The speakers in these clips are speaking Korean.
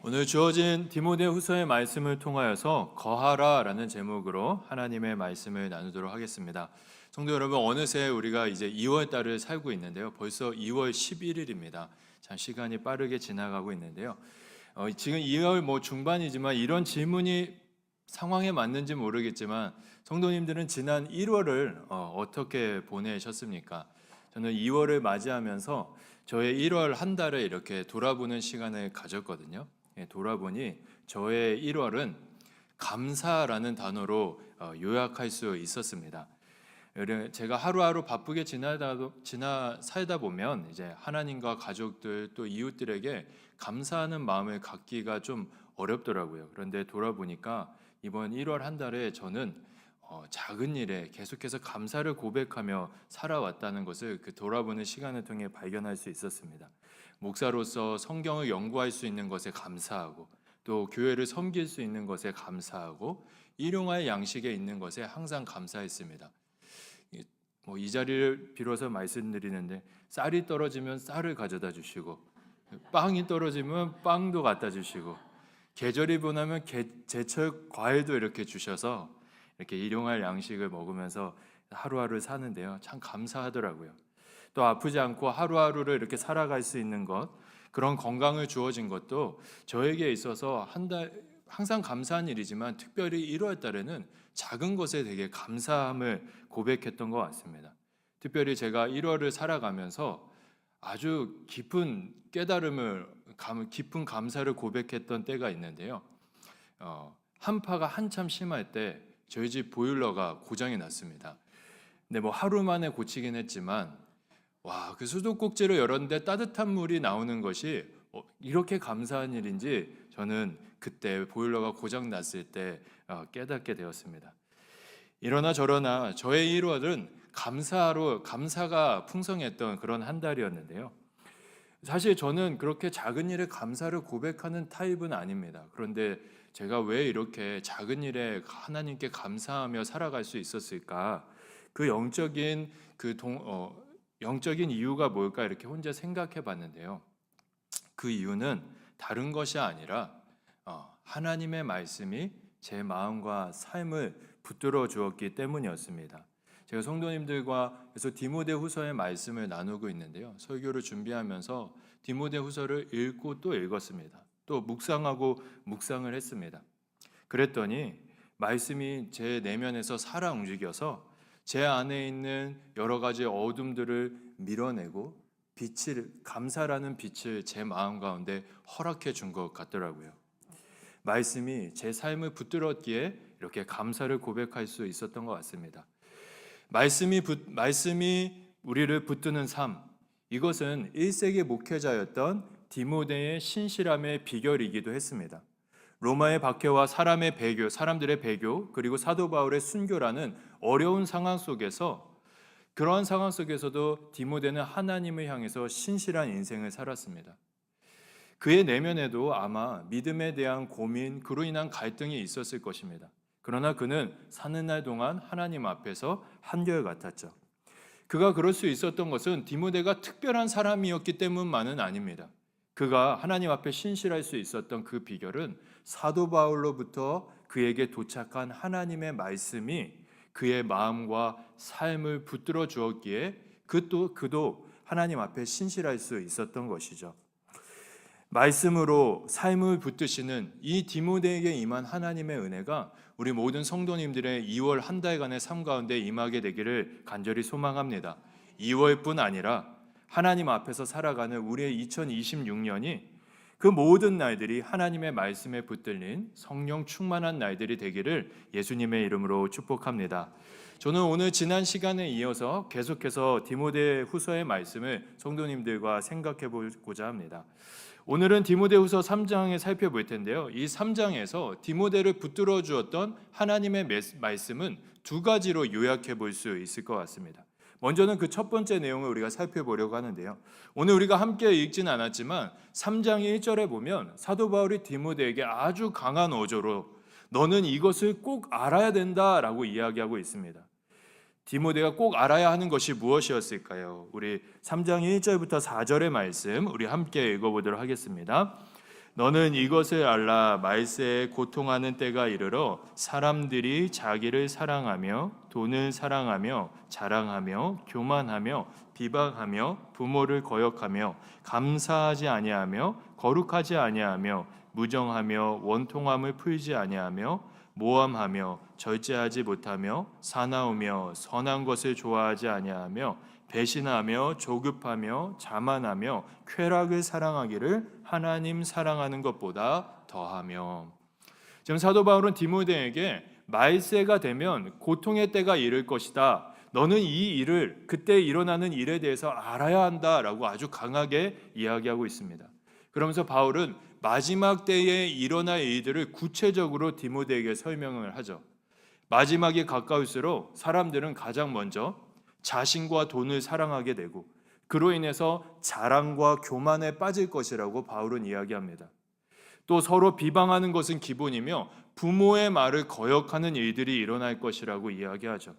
오늘 주어진 디모데후서의 말씀을 통하여서 거하라라는 제목으로 하나님의 말씀을 나누도록 하겠습니다. 성도 여러분, 어느새 우리가 이제 2월 달을 살고 있는데요. 벌써 2월 11일입니다. 참 시간이 빠르게 지나가고 있는데요. 지금 2월 중반이지만 이런 질문이 상황에 맞는지 모르겠지만 성도님들은 지난 1월을 어떻게 보내셨습니까? 저는 2월을 맞이하면서 저의 1월 한 달을 이렇게 돌아보는 시간을 가졌거든요. 돌아보니 저의 1월은 감사라는 단어로 요약할 수 있었습니다. 제가 하루하루 바쁘게 살다 보면 이제 하나님과 가족들 또 이웃들에게 감사하는 마음을 갖기가 좀 어렵더라고요. 그런데 돌아보니까 이번 1월 한 달에 저는 작은 일에 계속해서 감사를 고백하며 살아왔다는 것을 그 돌아보는 시간을 통해 발견할 수 있었습니다. 목사로서 성경을 연구할 수 있는 것에 감사하고 또 교회를 섬길 수 있는 것에 감사하고 일용할 양식에 있는 것에 항상 감사했습니다. 이 자리를 빌어서 말씀드리는데 쌀이 떨어지면 쌀을 가져다 주시고 빵이 떨어지면 빵도 갖다 주시고 계절이 변하면 제철 과일도 이렇게 주셔서 이렇게 일용할 양식을 먹으면서 하루하루 사는데요. 참 감사하더라고요. 또 아프지 않고 하루하루를 이렇게 살아갈 수 있는 것, 그런 건강을 주어진 것도 저에게 있어서 항상 감사한 일이지만 특별히 1월 달에는 작은 것에 되게 감사함을 고백했던 것 같습니다. 특별히 제가 1월을 살아가면서 아주 깊은 깨달음을, 깊은 감사를 고백했던 때가 있는데요. 한파가 한참 심할 때 저희 집 보일러가 고장이 났습니다. 근데 하루 만에 고치긴 했지만 그 수도꼭지를 열었는데 따뜻한 물이 나오는 것이 이렇게 감사한 일인지 저는 그때 보일러가 고장 났을 때 깨닫게 되었습니다. 이러나 저러나 저의 1월은 감사가 풍성했던 그런 한 달이었는데요. 사실 저는 그렇게 작은 일에 감사를 고백하는 타입은 아닙니다. 그런데 제가 왜 이렇게 작은 일에 하나님께 감사하며 살아갈 수 있었을까? 그 영적인 이유가 뭘까 이렇게 혼자 생각해 봤는데요. 그 이유는 다른 것이 아니라 하나님의 말씀이 제 마음과 삶을 붙들어 주었기 때문이었습니다. 제가 성도님들과 그래서 디모데후서의 말씀을 나누고 있는데요. 설교를 준비하면서 디모데후서를 읽고 또 읽었습니다. 또 묵상하고 묵상을 했습니다. 그랬더니 말씀이 제 내면에서 살아 움직여서 제 안에 있는 여러 가지 어둠들을 밀어내고 감사라는 빛을 제 마음 가운데 허락해 준 것 같더라고요. 말씀이 제 삶을 붙들었기에 이렇게 감사를 고백할 수 있었던 것 같습니다. 말씀이 우리를 붙드는 삶, 이것은 1세기 목회자였던 디모데의 신실함의 비결이기도 했습니다. 로마의 박해와 사람들의 배교, 그리고 사도 바울의 순교라는 어려운 상황 속에서 그러한 상황 속에서도 디모데는 하나님을 향해서 신실한 인생을 살았습니다. 그의 내면에도 아마 믿음에 대한 고민, 그로 인한 갈등이 있었을 것입니다. 그러나 그는 사는 날 동안 하나님 앞에서 한결같았죠. 그가 그럴 수 있었던 것은 디모데가 특별한 사람이었기 때문만은 아닙니다. 그가 하나님 앞에 신실할 수 있었던 그 비결은 사도 바울로부터 그에게 도착한 하나님의 말씀이 그의 마음과 삶을 붙들어 주었기에 그도 하나님 앞에 신실할 수 있었던 것이죠. 말씀으로 삶을 붙드시는 이 디모데에게 임한 하나님의 은혜가 우리 모든 성도님들의 2월 한 달간의 삶 가운데 임하게 되기를 간절히 소망합니다. 2월뿐 아니라 하나님 앞에서 살아가는 우리의 2026년이 그 모든 날들이 하나님의 말씀에 붙들린 성령 충만한 날들이 되기를 예수님의 이름으로 축복합니다. 저는 오늘 지난 시간에 이어서 계속해서 디모데 후서의 말씀을 성도님들과 생각해 보고자 합니다. 오늘은 디모데후서 3장을 살펴볼 텐데요. 이 3장에서 디모데를 붙들어 주었던 하나님의 말씀은 두 가지로 요약해 볼 수 있을 것 같습니다. 먼저는 그 첫 번째 내용을 우리가 살펴보려고 하는데요. 오늘 우리가 함께 읽지는 않았지만 3장의 1절에 보면 사도 바울이 디모데에게 아주 강한 어조로 너는 이것을 꼭 알아야 된다라고 이야기하고 있습니다. 디모데가 꼭 알아야 하는 것이 무엇이었을까요? 우리 3장 1절부터 4절의 말씀 우리 함께 읽어보도록 하겠습니다. 너는 이것을 알라. 말세에 고통하는 때가 이르러 사람들이 자기를 사랑하며 돈을 사랑하며 자랑하며 교만하며 비방하며 부모를 거역하며 감사하지 아니하며 거룩하지 아니하며 무정하며 원통함을 풀지 아니하며 모함하며 절제하지 못하며 사나우며 선한 것을 좋아하지 아니하며 배신하며 조급하며 자만하며 쾌락을 사랑하기를 하나님 사랑하는 것보다 더하며. 지금 사도 바울은 디모데에게 말세가 되면 고통의 때가 이를 것이다. 너는 이 일을, 그때 일어나는 일에 대해서 알아야 한다라고 아주 강하게 이야기하고 있습니다. 그러면서 바울은 마지막 때에 일어날 일들을 구체적으로 디모데에게 설명을 하죠. 마지막이 가까울수록 사람들은 가장 먼저 자신과 돈을 사랑하게 되고 그로 인해서 자랑과 교만에 빠질 것이라고 바울은 이야기합니다. 또 서로 비방하는 것은 기본이며 부모의 말을 거역하는 일들이 일어날 것이라고 이야기하죠.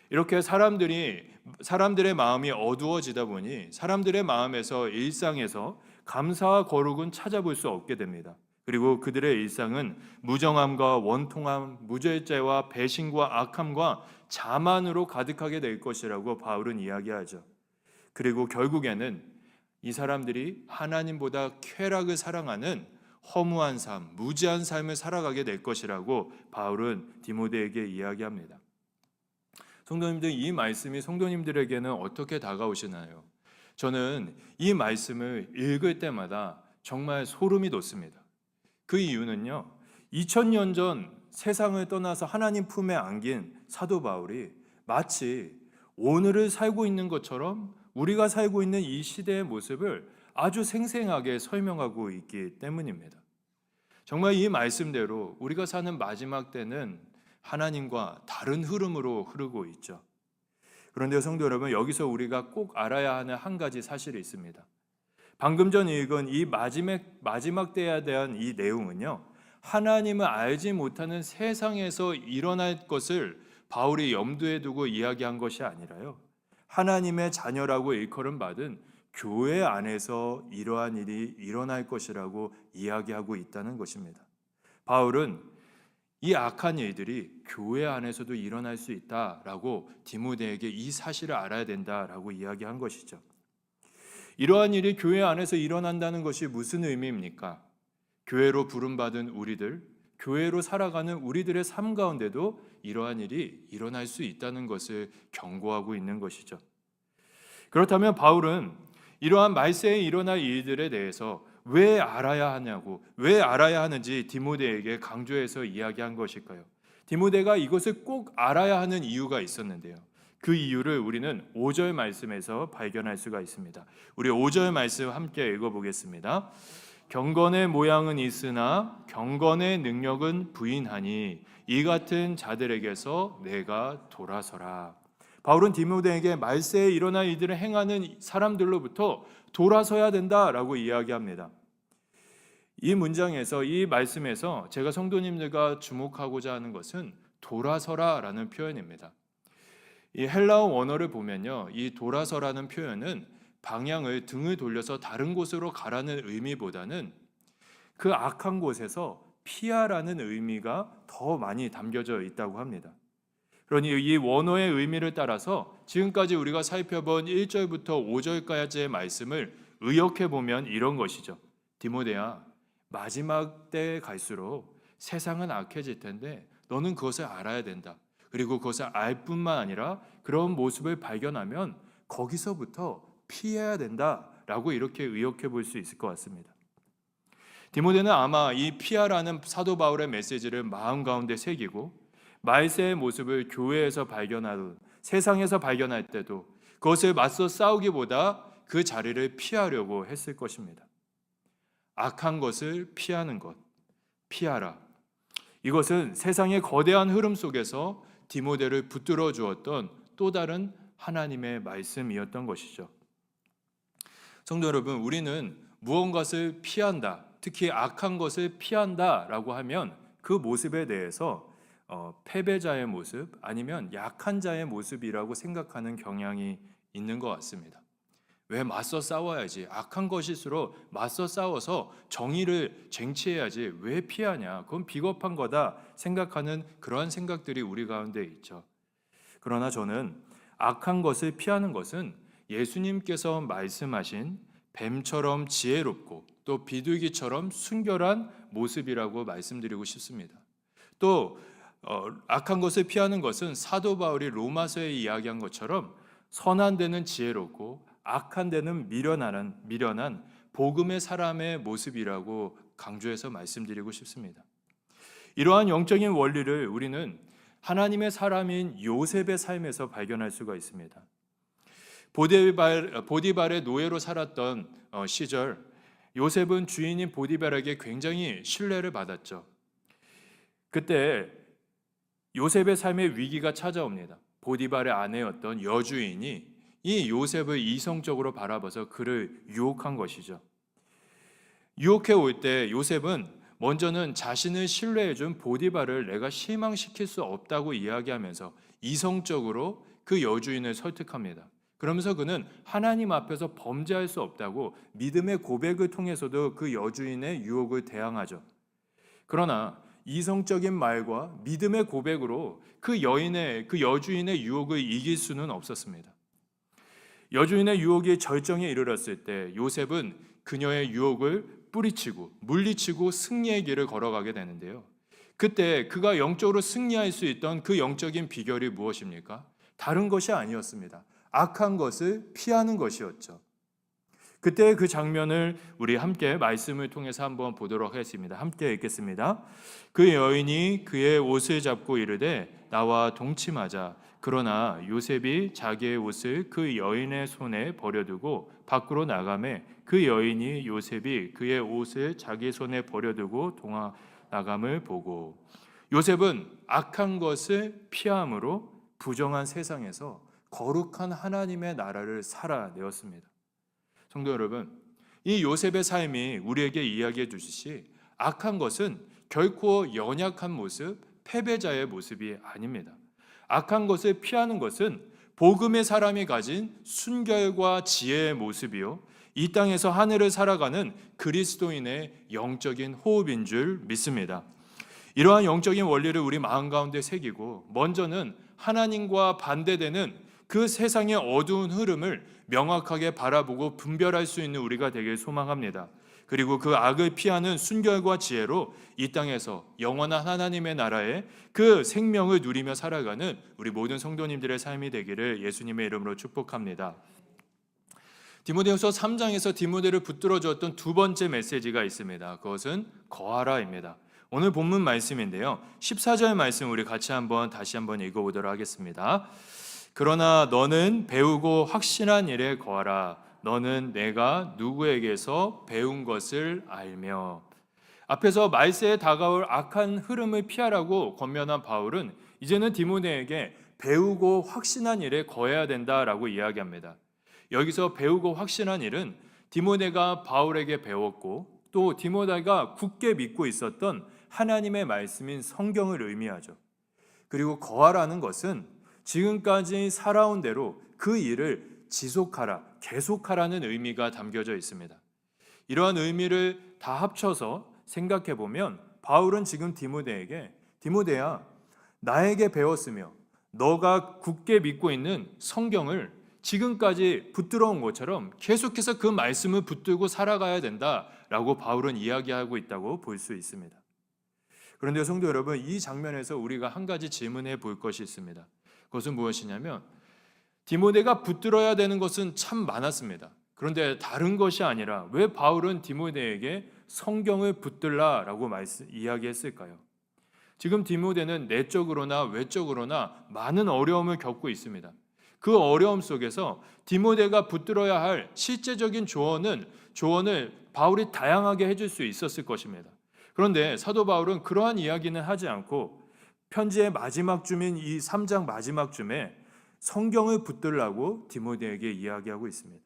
이렇게 사람들의 마음이 어두워지다 보니 사람들의 마음에서 일상에서 감사와 거룩은 찾아볼 수 없게 됩니다. 그리고 그들의 일상은 무정함과 원통함, 무절제와 배신과 악함과 자만으로 가득하게 될 것이라고 바울은 이야기하죠. 그리고 결국에는 이 사람들이 하나님보다 쾌락을 사랑하는 허무한 삶, 무지한 삶을 살아가게 될 것이라고 바울은 디모데에게 이야기합니다. 성도님들, 이 말씀이 성도님들에게는 어떻게 다가오시나요? 저는 이 말씀을 읽을 때마다 정말 소름이 돋습니다. 그 이유는요, 2000년 전 세상을 떠나서 하나님 품에 안긴 사도 바울이 마치 오늘을 살고 있는 것처럼 우리가 살고 있는 이 시대의 모습을 아주 생생하게 설명하고 있기 때문입니다. 정말 이 말씀대로 우리가 사는 마지막 때는 하나님과 다른 흐름으로 흐르고 있죠. 그런데 성도 여러분, 여기서 우리가 꼭 알아야 하는 한 가지 사실이 있습니다. 방금 전 읽은 이 마지막 때에 대한 이 내용은요, 하나님을 알지 못하는 세상에서 일어날 것을 바울이 염두에 두고 이야기한 것이 아니라요, 하나님의 자녀라고 일컬음 받은 교회 안에서 이러한 일이 일어날 것이라고 이야기하고 있다는 것입니다. 바울은 이 악한 일들이 교회 안에서도 일어날 수 있다라고 디모데에게 이 사실을 알아야 된다라고 이야기한 것이죠. 이러한 일이 교회 안에서 일어난다는 것이 무슨 의미입니까? 교회로 부름받은 우리들, 교회로 살아가는 우리들의 삶 가운데도 이러한 일이 일어날 수 있다는 것을 경고하고 있는 것이죠. 그렇다면 바울은 이러한 말세에 일어날 일들에 대해서 왜 알아야 하냐고, 왜 알아야 하는지 디모데에게 강조해서 이야기한 것일까요? 디모데가 이것을 꼭 알아야 하는 이유가 있었는데요. 그 이유를 우리는 5절 말씀에서 발견할 수가 있습니다. 우리 5절 말씀 함께 읽어보겠습니다. 경건의 모양은 있으나 경건의 능력은 부인하니 이 같은 자들에게서 내가 돌아서라. 바울은 디모데에게 말세에 일어날 일들을 행하는 사람들로부터 돌아서야 된다라고 이야기합니다. 이 문장에서, 이 말씀에서 제가 성도님들과 주목하고자 하는 것은 돌아서라라는 표현입니다. 이 헬라어 원어를 보면요, 이 돌아서라는 표현은 방향을 등을 돌려서 다른 곳으로 가라는 의미보다는 그 악한 곳에서 피하라는 의미가 더 많이 담겨져 있다고 합니다. 그러니 이 원어의 의미를 따라서 지금까지 우리가 살펴본 1절부터 5절까지의 말씀을 의역해 보면 이런 것이죠. 디모데야, 마지막 때에 갈수록 세상은 악해질 텐데 너는 그것을 알아야 된다. 그리고 그것을 알 뿐만 아니라 그런 모습을 발견하면 거기서부터 피해야 된다라고 이렇게 의역해 볼 수 있을 것 같습니다. 디모데는 아마 이 피하라는 사도 바울의 메시지를 마음 가운데 새기고 말세의 모습을 교회에서 발견하든 세상에서 발견할 때도 그것을 맞서 싸우기보다 그 자리를 피하려고 했을 것입니다. 악한 것을 피하는 것, 피하라. 이것은 세상의 거대한 흐름 속에서 디모데를 붙들어 주었던 또 다른 하나님의 말씀이었던 것이죠. 성도 여러분, 우리는 무언가를 피한다, 특히 악한 것을 피한다라고 하면 그 모습에 대해서 패배자의 모습 아니면 약한 자의 모습이라고 생각하는 경향이 있는 것 같습니다. 왜 맞서 싸워야지. 악한 것일수록 맞서 싸워서 정의를 쟁취해야지. 왜 피하냐. 그건 비겁한 거다 생각하는 그러한 생각들이 우리 가운데 있죠. 그러나 저는 악한 것을 피하는 것은 예수님께서 말씀하신 뱀처럼 지혜롭고 또 비둘기처럼 순결한 모습이라고 말씀드리고 싶습니다. 또 악한 것을 피하는 것은 사도 바울이 로마서에 이야기한 것처럼 선한 데는 지혜롭고 악한 데는 미련한 복음의 사람의 모습이라고 강조해서 말씀드리고 싶습니다. 이러한 영적인 원리를 우리는 하나님의 사람인 요셉의 삶에서 발견할 수가 있습니다. 보디발의 노예로 살았던 시절 요셉은 주인인 보디발에게 굉장히 신뢰를 받았죠. 그때 요셉의 삶에 위기가 찾아옵니다. 보디발의 아내였던 여주인이 이 요셉을 이성적으로 바라봐서 그를 유혹한 것이죠. 유혹해 올 때 요셉은 먼저는 자신을 신뢰해준 보디발을 내가 실망시킬 수 없다고 이야기하면서 이성적으로 그 여주인을 설득합니다. 그러면서 그는 하나님 앞에서 범죄할 수 없다고 믿음의 고백을 통해서도 그 여주인의 유혹을 대항하죠. 그러나 이성적인 말과 믿음의 고백으로 그 여주인의 유혹을 이길 수는 없었습니다. 여주인의 유혹이 절정에 이르렀을 때 요셉은 그녀의 유혹을 뿌리치고 물리치고 승리의 길을 걸어가게 되는데요. 그때 그가 영적으로 승리할 수 있던 그 영적인 비결이 무엇입니까? 다른 것이 아니었습니다. 악한 것을 피하는 것이었죠. 그때 그 장면을 우리 함께 말씀을 통해서 한번 보도록 하겠습니다. 함께 읽겠습니다. 그 여인이 그의 옷을 잡고 이르되 나와 동침하자. 그러나 요셉이 자기의 옷을 그 여인의 손에 버려두고 밖으로 나가매 그 여인이 요셉이 그의 옷을 자기 손에 버려두고 나감을 보고 요셉은 악한 것을 피함으로 부정한 세상에서 거룩한 하나님의 나라를 살아내었습니다. 성도 여러분, 이 요셉의 삶이 우리에게 이야기해 주시시 악한 것은 결코 연약한 모습, 패배자의 모습이 아닙니다. 악한 것을 피하는 것은 복음의 사람이 가진 순결과 지혜의 모습이요, 이 땅에서 하늘을 살아가는 그리스도인의 영적인 호흡인 줄 믿습니다. 이러한 영적인 원리를 우리 마음 가운데 새기고 먼저는 하나님과 반대되는 그 세상의 어두운 흐름을 명확하게 바라보고 분별할 수 있는 우리가 되길 소망합니다. 그리고 그 악을 피하는 순결과 지혜로 이 땅에서 영원한 하나님의 나라에 그 생명을 누리며 살아가는 우리 모든 성도님들의 삶이 되기를 예수님의 이름으로 축복합니다. 디모데후서 3장에서 디모데를 붙들어 주었던 두 번째 메시지가 있습니다. 그것은 거하라입니다. 오늘 본문 말씀인데요. 14절 말씀 우리 같이 다시 한번 읽어보도록 하겠습니다. 그러나 너는 배우고 확신한 일에 거하라. 너는 내가 누구에게서 배운 것을 알며. 앞에서 말세에 다가올 악한 흐름을 피하라고 권면한 바울은 이제는 디모데에게 배우고 확신한 일에 거해야 된다라고 이야기합니다. 여기서 배우고 확신한 일은 디모데가 바울에게 배웠고 또 디모데가 굳게 믿고 있었던 하나님의 말씀인 성경을 의미하죠. 그리고 거하라는 것은 지금까지 살아온 대로 그 일을 지속하라, 계속하라는 의미가 담겨져 있습니다. 이러한 의미를 다 합쳐서 생각해 보면 바울은 지금 디모데에게 디모데야, 나에게 배웠으며 너가 굳게 믿고 있는 성경을 지금까지 붙들어온 것처럼 계속해서 그 말씀을 붙들고 살아가야 된다라고 바울은 이야기하고 있다고 볼 수 있습니다. 그런데 성도 여러분, 이 장면에서 우리가 한 가지 질문해 볼 것이 있습니다. 그것은 무엇이냐면 디모데가 붙들어야 되는 것은 참 많았습니다. 그런데 다른 것이 아니라 왜 바울은 디모데에게 성경을 붙들라라고 이야기했을까요? 지금 디모데는 내적으로나 외적으로나 많은 어려움을 겪고 있습니다. 그 어려움 속에서 디모데가 붙들어야 할 실제적인 조언을 바울이 다양하게 해줄 수 있었을 것입니다. 그런데 사도 바울은 그러한 이야기는 하지 않고 편지의 마지막 쯤인 이 3장 마지막 쯤에 성경을 붙들라고 디모데에게 이야기하고 있습니다.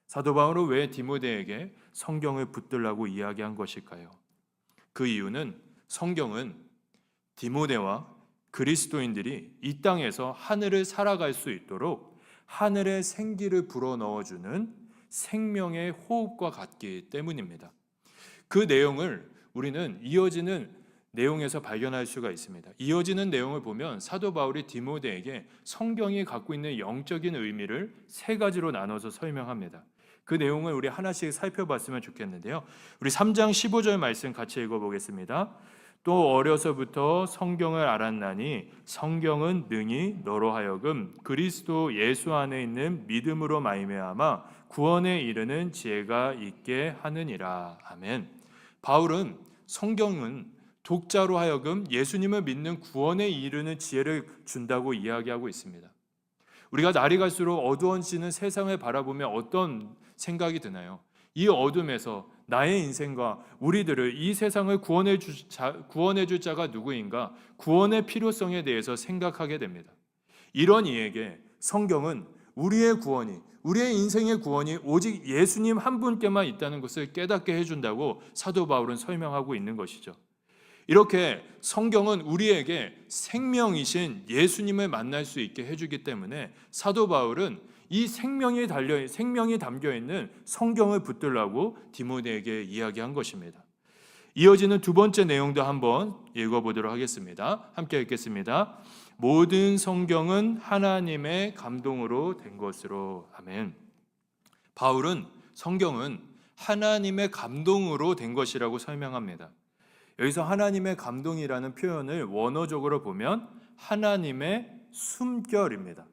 사도 바울은 왜 디모데에게 성경을 붙들라고 이야기한 것일까요? 그 이유는 성경은 디모데와 그리스도인들이 이 땅에서 하늘을 살아갈 수 있도록 하늘의 생기를 불어넣어주는 생명의 호흡과 같기 때문입니다. 그 내용을 우리는 이어지는 내용에서 발견할 수가 있습니다. 이어지는 내용을 보면 사도 바울이 디모데에게 성경이 갖고 있는 영적인 의미를 세 가지로 나눠서 설명합니다. 그 내용을 우리 하나씩 살펴봤으면 좋겠는데요. 우리 3장 15절 말씀 같이 읽어보겠습니다. 또 어려서부터 성경을 알았나니 성경은 능히 너로 하여금 그리스도 예수 안에 있는 믿음으로 말미암아 구원에 이르는 지혜가 있게 하느니라. 아멘. 바울은 성경은 독자로 하여금 예수님을 믿는 구원에 이르는 지혜를 준다고 이야기하고 있습니다. 우리가 날이 갈수록 어두워지는 세상을 바라보며 어떤 생각이 드나요? 이 어둠에서 나의 인생과 우리들을 이 세상을 구원해 줄 자가 누구인가? 구원의 필요성에 대해서 생각하게 됩니다. 이런 이에게 성경은 우리의 구원이, 우리의 인생의 구원이 오직 예수님 한 분께만 있다는 것을 깨닫게 해준다고 사도 바울은 설명하고 있는 것이죠. 이렇게 성경은 우리에게 생명이신 예수님을 만날 수 있게 해주기 때문에 사도 바울은 이 생명이 담겨 있는 성경을 붙들라고 디모데에게 이야기한 것입니다. 이어지는 두 번째 내용도 한번 읽어보도록 하겠습니다. 함께 읽겠습니다. 모든 성경은 하나님의 감동으로 된 것으로. 아멘. 바울은 성경은 하나님의 감동으로 된 것이라고 설명합니다. 여기서 하나님의 감동이라는 표현을 원어적으로 보면 하나님의 숨결입니다.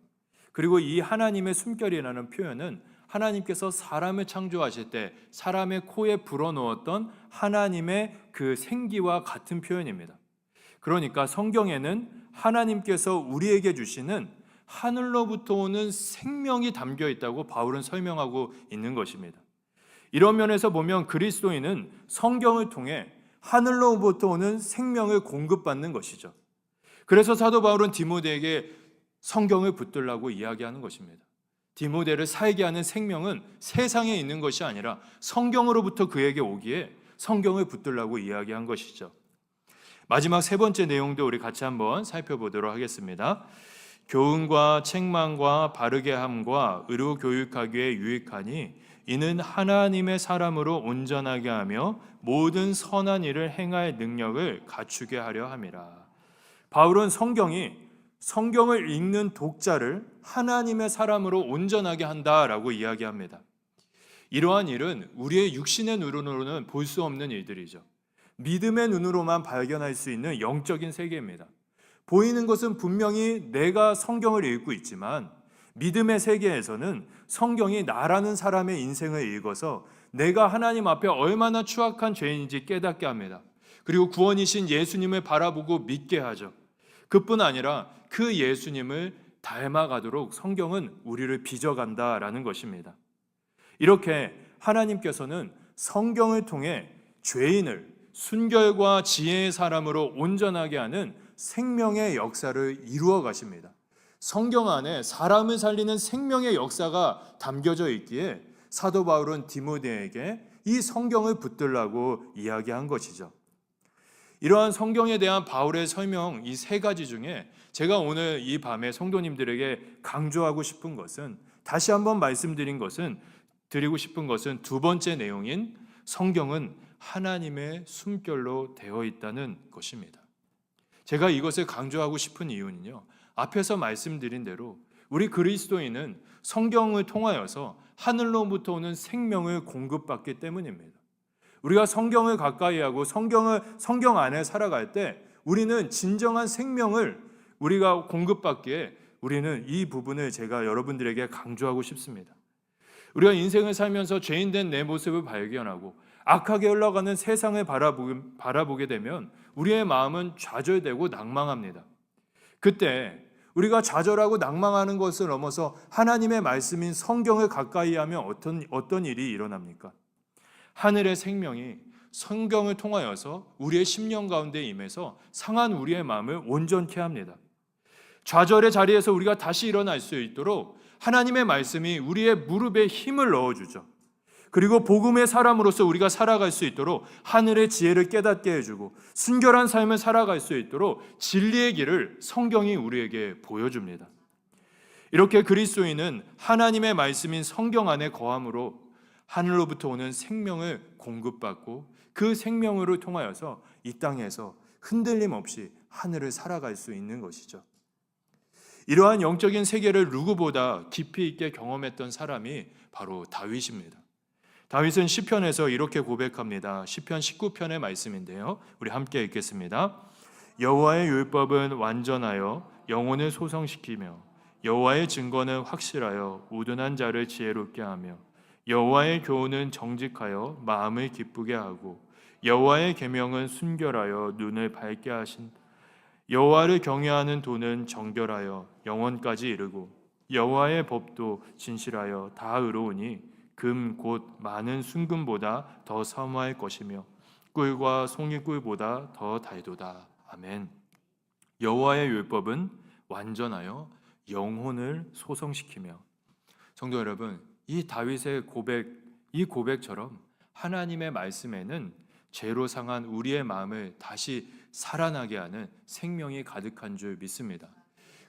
그리고 이 하나님의 숨결이라는 표현은 하나님께서 사람을 창조하실 때 사람의 코에 불어넣었던 하나님의 그 생기와 같은 표현입니다. 그러니까 성경에는 하나님께서 우리에게 주시는 하늘로부터 오는 생명이 담겨 있다고 바울은 설명하고 있는 것입니다. 이런 면에서 보면 그리스도인은 성경을 통해 하늘로부터 오는 생명을 공급받는 것이죠. 그래서 사도 바울은 디모데에게 성경을 붙들라고 이야기하는 것입니다. 디모데를 살게 하는 생명은 세상에 있는 것이 아니라 성경으로부터 그에게 오기에 성경을 붙들라고 이야기한 것이죠. 마지막 세 번째 내용도 우리 같이 한번 살펴보도록 하겠습니다. 교훈과 책망과 바르게 함과 의로 교육하기에 유익하니 이는 하나님의 사람으로 온전하게 하며 모든 선한 일을 행할 능력을 갖추게 하려 함이라. 바울은 성경을 읽는 독자를 하나님의 사람으로 온전하게 한다라고 이야기합니다. 이러한 일은 우리의 육신의 눈으로는 볼 수 없는 일들이죠. 믿음의 눈으로만 발견할 수 있는 영적인 세계입니다. 보이는 것은 분명히 내가 성경을 읽고 있지만 믿음의 세계에서는 성경이 나라는 사람의 인생을 읽어서 내가 하나님 앞에 얼마나 추악한 죄인인지 깨닫게 합니다. 그리고 구원이신 예수님을 바라보고 믿게 하죠. 그뿐 아니라 그 예수님을 닮아가도록 성경은 우리를 빚어간다라는 것입니다. 이렇게 하나님께서는 성경을 통해 죄인을 순결과 지혜의 사람으로 온전하게 하는 생명의 역사를 이루어 가십니다. 성경 안에 사람을 살리는 생명의 역사가 담겨져 있기에 사도 바울은 디모데에게 이 성경을 붙들라고 이야기한 것이죠. 이러한 성경에 대한 바울의 설명 이 세 가지 중에 제가 오늘 이 밤에 성도님들에게 강조하고 싶은 것은 다시 한번 드리고 싶은 것은 두 번째 내용인 성경은 하나님의 숨결로 되어 있다는 것입니다. 제가 이것을 강조하고 싶은 이유는요. 앞에서 말씀드린 대로 우리 그리스도인은 성경을 통하여서 하늘로부터 오는 생명을 공급받기 때문입니다. 우리가 성경을 가까이 하고 성경 안에 살아갈 때 우리는 진정한 생명을 우리가 공급받기에 우리는 이 부분을 제가 여러분들에게 강조하고 싶습니다. 우리가 인생을 살면서 죄인된 내 모습을 발견하고 악하게 흘러가는 세상을 바라보게 되면 우리의 마음은 좌절되고 낭망합니다. 그때 우리가 좌절하고 낭망하는 것을 넘어서 하나님의 말씀인 성경을 가까이 하면 어떤 일이 일어납니까? 하늘의 생명이 성경을 통하여서 우리의 심령 가운데 임해서 상한 우리의 마음을 온전케 합니다. 좌절의 자리에서 우리가 다시 일어날 수 있도록 하나님의 말씀이 우리의 무릎에 힘을 넣어주죠. 그리고 복음의 사람으로서 우리가 살아갈 수 있도록 하늘의 지혜를 깨닫게 해주고 순결한 삶을 살아갈 수 있도록 진리의 길을 성경이 우리에게 보여줍니다. 이렇게 그리스도인은 하나님의 말씀인 성경 안에 거함으로 하늘로부터 오는 생명을 공급받고 그 생명으로 통하여서 이 땅에서 흔들림 없이 하늘을 살아갈 수 있는 것이죠. 이러한 영적인 세계를 누구보다 깊이 있게 경험했던 사람이 바로 다윗입니다. 다윗은 시편에서 이렇게 고백합니다. 시편 19편의 말씀인데요. 우리 함께 읽겠습니다. 여호와의 율법은 완전하여 영혼을 소성시키며 여호와의 증거는 확실하여 우둔한 자를 지혜롭게 하며 여호와의 교훈은 정직하여 마음을 기쁘게 하고 여호와의 계명은 순결하여 눈을 밝게 하신 여호와를 경외하는 도는 정결하여 영원까지 이르고 여호와의 법도 진실하여 다 의로우니 금 곧 많은 순금보다 더 사모할 것이며 꿀과 송이꿀보다 더 달도다. 아멘. 여호와의 율법은 완전하여 영혼을 소성시키며. 성도 여러분, 이 다윗의 이 고백처럼 하나님의 말씀에는 죄로 상한 우리의 마음을 다시 살아나게 하는 생명이 가득한 줄 믿습니다.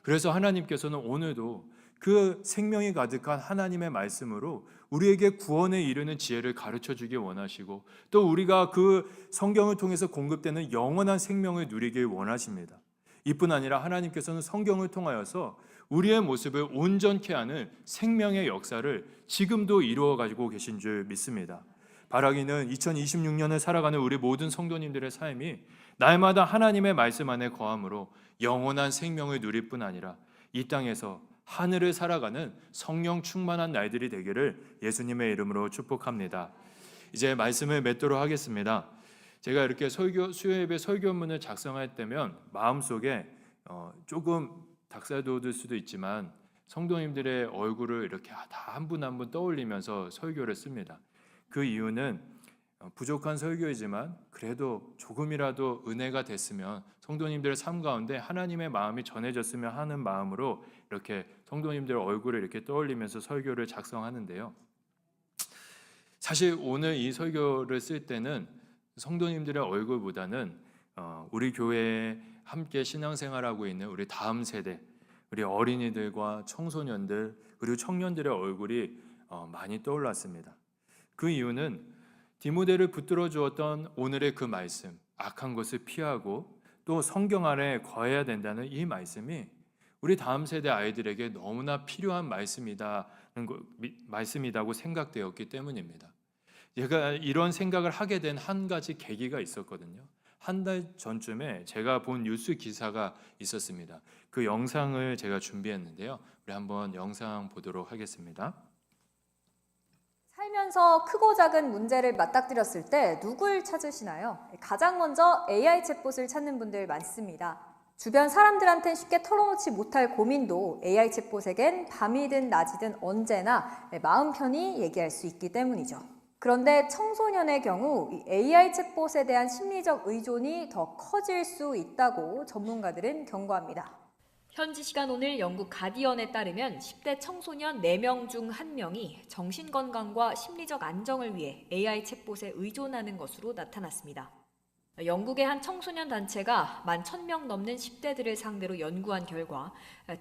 그래서 하나님께서는 오늘도 그 생명이 가득한 하나님의 말씀으로 우리에게 구원에 이르는 지혜를 가르쳐 주기 원하시고 또 우리가 그 성경을 통해서 공급되는 영원한 생명을 누리길 원하십니다. 이뿐 아니라 하나님께서는 성경을 통하여서 우리의 모습을 온전케 하는 생명의 역사를 지금도 이루어 가지고 계신 줄 믿습니다. 바라기는 2026년을 살아가는 우리 모든 성도님들의 삶이 날마다 하나님의 말씀 안에 거함으로 영원한 생명을 누릴 뿐 아니라 이 땅에서 하늘을 살아가는 성령 충만한 날들이 되기를 예수님의 이름으로 축복합니다. 이제 말씀을 맺도록 하겠습니다. 제가 이렇게 수요예배 설교문을 작성할 때면 마음속에 조금 닭살 돋을 수도 있지만 성도님들의 얼굴을 이렇게 다 한 분 한 분 떠올리면서 설교를 씁니다. 그 이유는 부족한 설교이지만 그래도 조금이라도 은혜가 됐으면 성도님들의 삶 가운데 하나님의 마음이 전해졌으면 하는 마음으로 이렇게 성도님들의 얼굴을 이렇게 떠올리면서 설교를 작성하는데요. 사실 오늘 이 설교를 쓸 때는 성도님들의 얼굴보다는 우리 교회에 함께 신앙생활하고 있는 우리 다음 세대, 우리 어린이들과 청소년들 그리고 청년들의 얼굴이 많이 떠올랐습니다. 그 이유는 디모데를 붙들어 주었던 오늘의 그 말씀, 악한 것을 피하고 또 성경 안에 거해야 된다는 이 말씀이 우리 다음 세대 아이들에게 너무나 필요한 말씀이라고 생각되었기 때문입니다. 제가 이런 생각을 하게 된 한 가지 계기가 있었거든요. 한 달 전쯤에 제가 본 뉴스 기사가 있었습니다. 그 영상을 제가 준비했는데요. 우리 한번 영상 보도록 하겠습니다. 살면서 크고 작은 문제를 맞닥뜨렸을 때 누굴 찾으시나요? 가장 먼저 AI 챗봇을 찾는 분들 많습니다. 주변 사람들한텐 쉽게 털어놓지 못할 고민도 AI 챗봇에겐 밤이든 낮이든 언제나 마음 편히 얘기할 수 있기 때문이죠. 그런데 청소년의 경우 이 AI 챗봇에 대한 심리적 의존이 더 커질 수 있다고 전문가들은 경고합니다. 현지 시간 오늘 영국 가디언에 따르면 10대 청소년 4명 중 1명이 정신건강과 심리적 안정을 위해 AI 챗봇에 의존하는 것으로 나타났습니다. 영국의 한 청소년 단체가 11,000명 넘는 10대들을 상대로 연구한 결과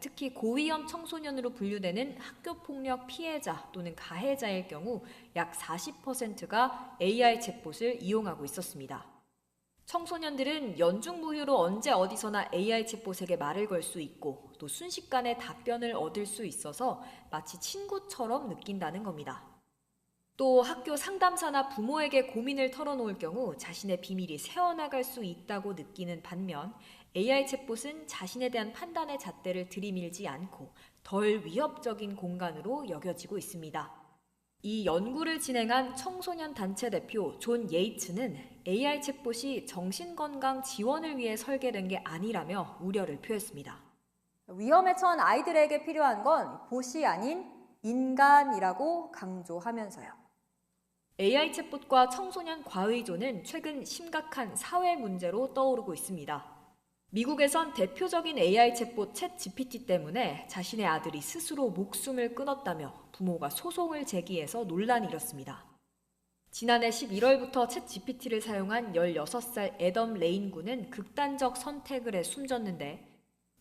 특히 고위험 청소년으로 분류되는 학교폭력 피해자 또는 가해자일 경우 약 40%가 AI 챗봇을 이용하고 있었습니다. 청소년들은 연중무휴로 언제 어디서나 AI 챗봇에게 말을 걸 수 있고 또 순식간에 답변을 얻을 수 있어서 마치 친구처럼 느낀다는 겁니다. 또 학교 상담사나 부모에게 고민을 털어놓을 경우 자신의 비밀이 새어나갈 수 있다고 느끼는 반면 AI 챗봇은 자신에 대한 판단의 잣대를 들이밀지 않고 덜 위협적인 공간으로 여겨지고 있습니다. 이 연구를 진행한 청소년 단체 대표 존 예이츠는 AI 챗봇이 정신건강 지원을 위해 설계된 게 아니라며 우려를 표했습니다. 위험에 처한 아이들에게 필요한 건 봇이 아닌 인간이라고 강조하면서요. AI 챗봇과 청소년 과의존은 최근 심각한 사회 문제로 떠오르고 있습니다. 미국에선 대표적인 AI 챗봇 챗 GPT 때문에 자신의 아들이 스스로 목숨을 끊었다며 부모가 소송을 제기해서 논란이 일었습니다. 지난해 11월부터 챗 GPT를 사용한 16살 애덤 레인 군은 극단적 선택을 해 숨졌는데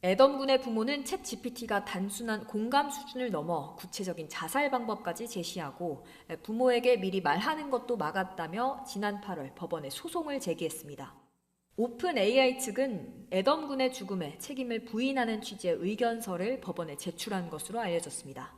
애덤 군의 부모는 챗 GPT가 단순한 공감 수준을 넘어 구체적인 자살 방법까지 제시하고 부모에게 미리 말하는 것도 막았다며 지난 8월 법원에 소송을 제기했습니다. 오픈 AI 측은 애덤 군의 죽음에 책임을 부인하는 취지의 의견서를 법원에 제출한 것으로 알려졌습니다.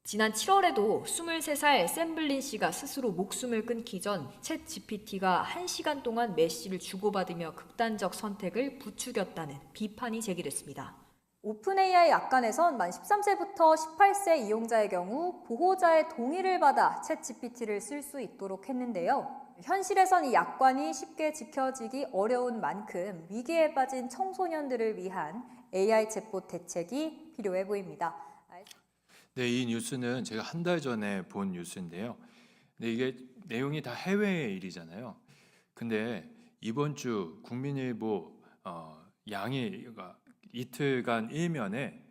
지난 7월에도 23살 샘 블린 씨가 스스로 목숨을 끊기 전 챗 GPT가 1시간 동안 메시를 주고받으며 극단적 선택을 부추겼다는 비판이 제기됐습니다. 오픈 AI 약관에선 만 13세부터 18세 이용자의 경우 보호자의 동의를 받아 챗 GPT를 쓸 수 있도록 했는데요. 현실에선 이 약관이 쉽게 지켜지기 어려운 만큼 위기에 빠진 청소년들을 위한 AI 챗봇 대책이 필요해 보입니다. 네, 이 뉴스는 제가 한 달 전에 본 뉴스인데요. 근데 이게 내용이 다 해외의 일이잖아요. 근데 이번 주 국민일보 양일가 이틀간 일면에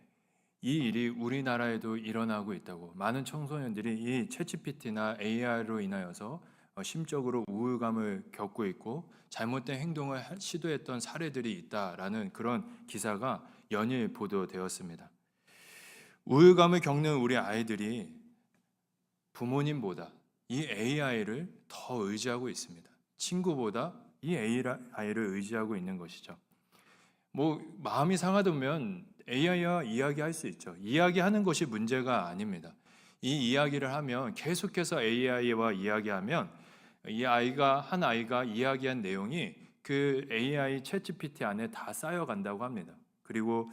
이 일이 우리나라에도 일어나고 있다고, 많은 청소년들이 이 챗GPT나 AI로 인하여서 심적으로 우울감을 겪고 있고 잘못된 행동을 시도했던 사례들이 있다라는 그런 기사가 연일 보도되었습니다. 우울감을 겪는 우리 아이들이 부모님보다 이 AI를 더 의지하고 있습니다. 친구보다 이 AI를 의지하고 있는 것이죠. 마음이 상하다면 AI와 이야기할 수 있죠. 이야기하는 것이 문제가 아닙니다. 이 이야기를 하면, 계속해서 AI와 이야기하면 한 아이가 이야기한 내용이 그 AI 챗GPT 안에 다 쌓여간다고 합니다. 그리고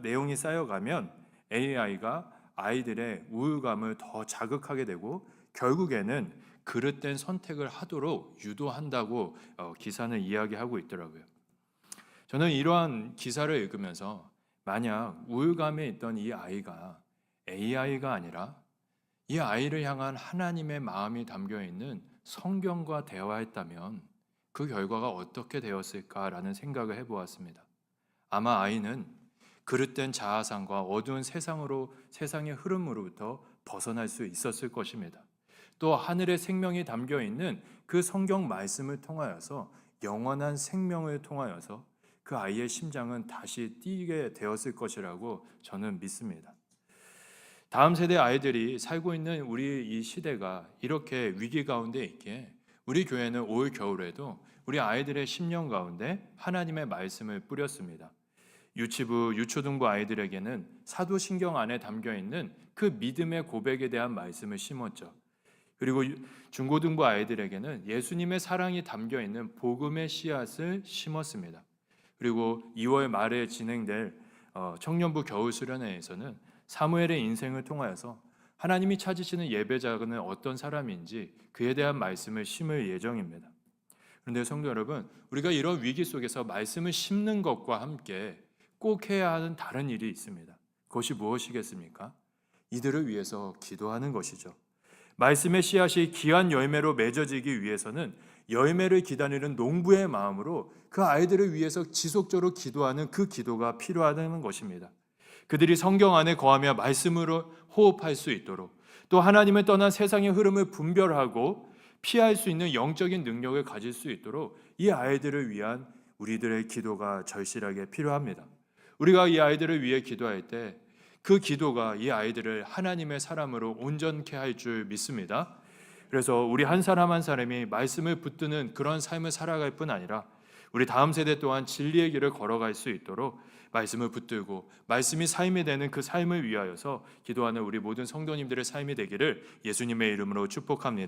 내용이 쌓여가면 AI가 아이들의 우울감을 더 자극하게 되고 결국에는 그릇된 선택을 하도록 유도한다고 기사는 이야기하고 있더라고요. 저는 이러한 기사를 읽으면서 만약 우울감에 있던 이 아이가 AI가 아니라 이 아이를 향한 하나님의 마음이 담겨 있는 성경과 대화했다면 그 결과가 어떻게 되었을까라는 생각을 해보았습니다. 아마 아이는 그릇된 자아상과 어두운 세상의 흐름으로부터 벗어날 수 있었을 것입니다. 또 하늘의 생명이 담겨 있는 그 성경 말씀을 통하여서, 영원한 생명을 통하여서 그 아이의 심장은 다시 뛰게 되었을 것이라고 저는 믿습니다. 다음 세대 아이들이 살고 있는 우리 이 시대가 이렇게 위기 가운데 있기에 우리 교회는 올 겨울에도 우리 아이들의 심령 가운데 하나님의 말씀을 뿌렸습니다. 유치부, 유초등부 아이들에게는 사도신경 안에 담겨 있는 그 믿음의 고백에 대한 말씀을 심었죠. 그리고 중고등부 아이들에게는 예수님의 사랑이 담겨 있는 복음의 씨앗을 심었습니다. 그리고 2월 말에 진행될 청년부 겨울 수련회에서는 사무엘의 인생을 통하여서 하나님이 찾으시는 예배자는 어떤 사람인지 그에 대한 말씀을 심을 예정입니다. 그런데 성도 여러분, 우리가 이런 위기 속에서 말씀을 심는 것과 함께 꼭 해야 하는 다른 일이 있습니다. 그것이 무엇이겠습니까? 이들을 위해서 기도하는 것이죠. 말씀의 씨앗이 귀한 열매로 맺어지기 위해서는 열매를 기다리는 농부의 마음으로 그 아이들을 위해서 지속적으로 기도하는 그 기도가 필요하다는 것입니다. 그들이 성경 안에 거하며 말씀으로 호흡할 수 있도록, 또 하나님을 떠난 세상의 흐름을 분별하고 피할 수 있는 영적인 능력을 가질 수 있도록 이 아이들을 위한 우리들의 기도가 절실하게 필요합니다. 우리가 이 아이들을 위해 기도할 때 그 기도가 이 아이들을 하나님의 사람으로 온전케 할 줄 믿습니다. 그래서 우리 한 사람 한 사람이 말씀을 붙드는 그런 삶을 살아갈 뿐 아니라 우리 다음 세대 또한 진리의 길을 걸어갈 수 있도록 말씀을 붙들고 말씀이 삶이 되는 그 삶을 위하여서 기도하는 우리 모든 성도님들의 삶이 되기를 예수님의 이름으로 축복합니다.